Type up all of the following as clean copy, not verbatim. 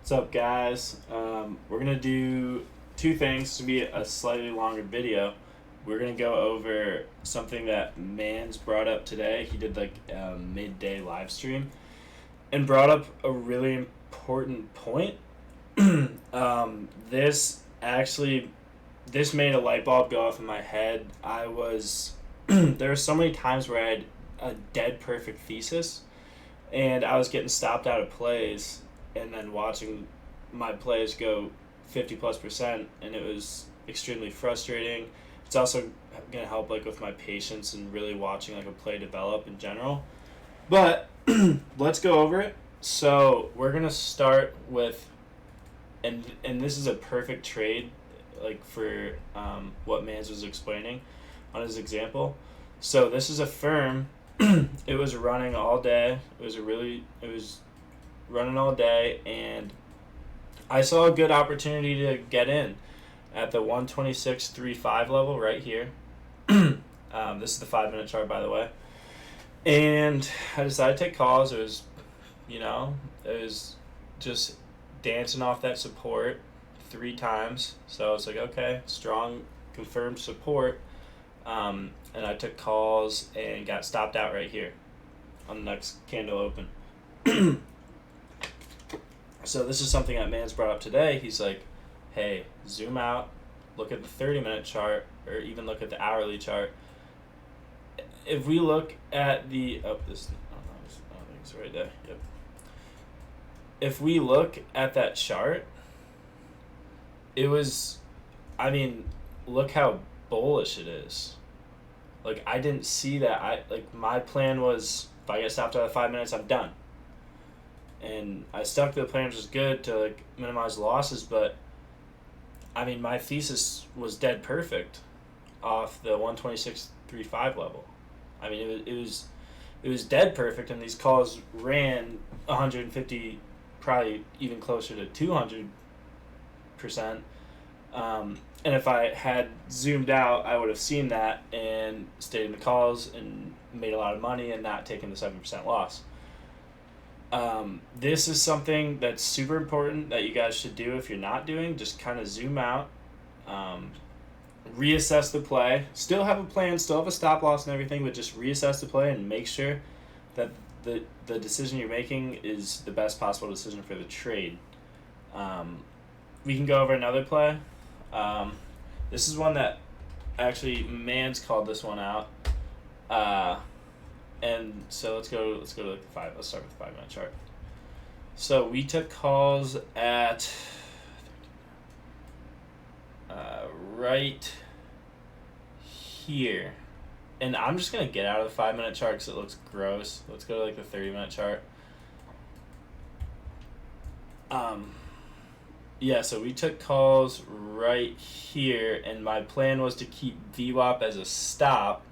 What's up, guys? We're gonna do two things to be a slightly longer video. We're gonna go over something that Manz brought up today. He did like a midday live stream and brought up a really important point. This actually, this made a light bulb go off in my head. I was there were so many times where I had a dead perfect thesis, and I was getting stopped out of plays and then watching my plays go 50+%, and it was extremely frustrating. It's also going to help like with my patience and really watching like a play develop in general. But let's go over it. So we're going to start with, and this is a perfect trade like for what Manz was explaining on his example. So this is a firm. It was running all day. It was running all day, and I saw a good opportunity to get in at the 126.35 level right here. This is the 5-minute chart, by the way. And I decided to take calls. It was just dancing off that support 3 times. So I was like, okay, strong confirmed support. And I took calls and got stopped out right here on the next candle open. So this is something that Manz brought up today. He's like, hey, zoom out, look at the 30-minute chart, or even look at the hourly chart. If we look at the, I don't think it's right there. Yep. If we look at that chart, it was, look how bullish it is. Like, I didn't see that. My plan was, if I get stopped out of 5 minutes, I'm done. And I stuck to the plan, which was good to like minimize losses, but my thesis was dead perfect off the 126.35 level. It was dead perfect, and these calls ran 150, probably even closer to 200%. And if I had zoomed out, I would have seen that and stayed in the calls and made a lot of money and not taken the 7% loss. This is something that's super important that you guys should do if you're not doing. Just kind of zoom out, reassess the play. Still have a plan, still have a stop loss and everything, but just reassess the play and make sure that the decision you're making is the best possible decision for the trade. We can go over another play. This is one that actually Manz called this one out. And so let's go to like the 5. Let's start with the 5-minute chart. So we took calls at right here, and I'm just gonna get out of the 5-minute chart because it looks gross. Let's go to like the 30-minute chart. Yeah, so we took calls right here, and my plan was to keep VWAP as a stop.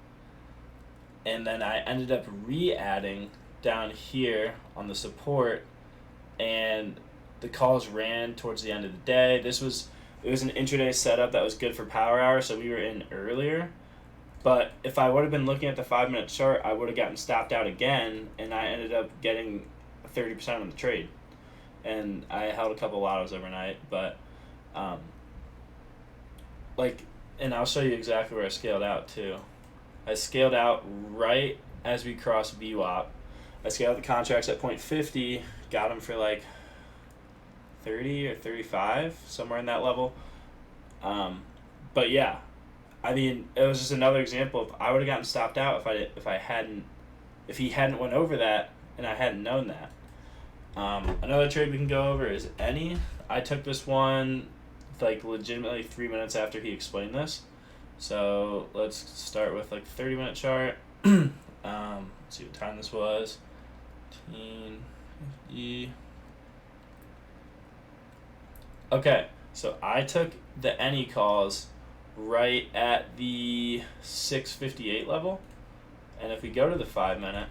And then I ended up re-adding down here on the support, and the calls ran towards the end of the day. It was an intraday setup that was good for power hour, so we were in earlier. But if I would have been looking at the 5-minute chart, I would have gotten stopped out again, and I ended up getting 30% on the trade. And I held a couple lottos overnight, but and I'll show you exactly where I scaled out too. I scaled out right as we crossed VWAP. I scaled the contracts at 0.50, got them for like 30 or 35, somewhere in that level. But yeah, it was just another example of I would have gotten stopped out if he hadn't went over that and I hadn't known that. Another trade we can go over is any. I took this one like legitimately 3 minutes after he explained this. So let's start with like 30-minute chart. Let's see what time this was. 15:50. Okay, so I took the any calls right at the 6:58 level, and if we go to the 5-minute,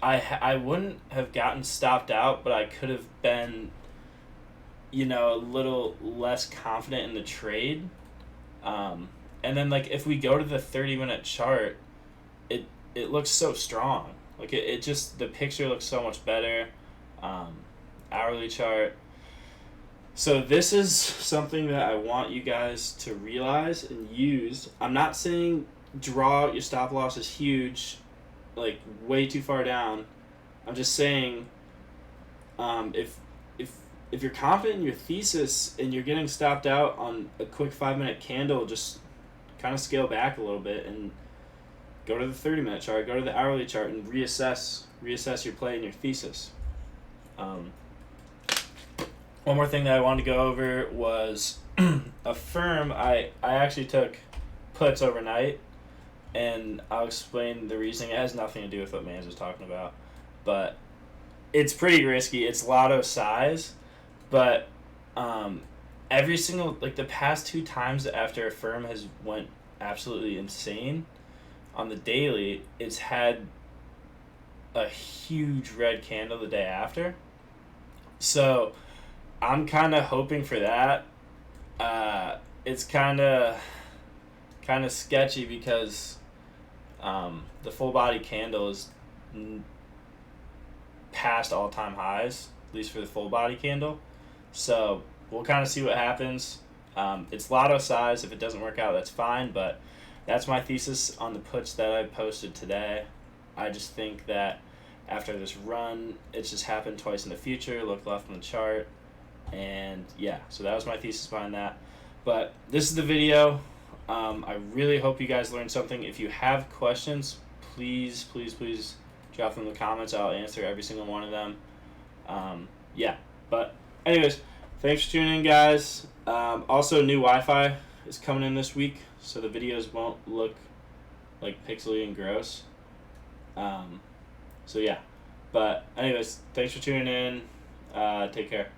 I wouldn't have gotten stopped out, but I could have been, a little less confident in the trade. And then like if we go to the 30-minute chart, it looks so strong. Like it just, the picture looks so much better. Hourly hourly chart. So this is something that I want you guys to realize and use. I'm not saying draw out your stop loss is huge, like way too far down. I'm just saying, if you're confident in your thesis and you're getting stopped out on a quick 5-minute candle, just kind of scale back a little bit and go to the 30-minute chart, go to the hourly chart, and reassess your play and your thesis. One more thing that I wanted to go over was a firm. I actually took puts overnight, and I'll explain the reasoning. It has nothing to do with what Manz was talking about, but it's pretty risky. It's lotto size, but every single, like the past 2 times after a firm has went absolutely insane on the daily, it's had a huge red candle the day after. So I'm kind of hoping for that. It's kind of sketchy because the full body candle is past all-time highs, at least for the full body candle. So we'll kind of see what happens. It's lotto size. If it doesn't work out, that's fine, but that's my thesis on the puts that I posted today. I just think that after this run, it's just happened twice in the future. Look left on the chart. And yeah, so that was my thesis behind that. But this is the video. I really hope you guys learned something. If you have questions, please drop them in the comments. I'll answer every single one of them. Yeah, but anyways, thanks for tuning in, guys. Also, new Wi-Fi is coming in this week, so the videos won't look like pixely and gross. So yeah, but anyways, thanks for tuning in. Take care.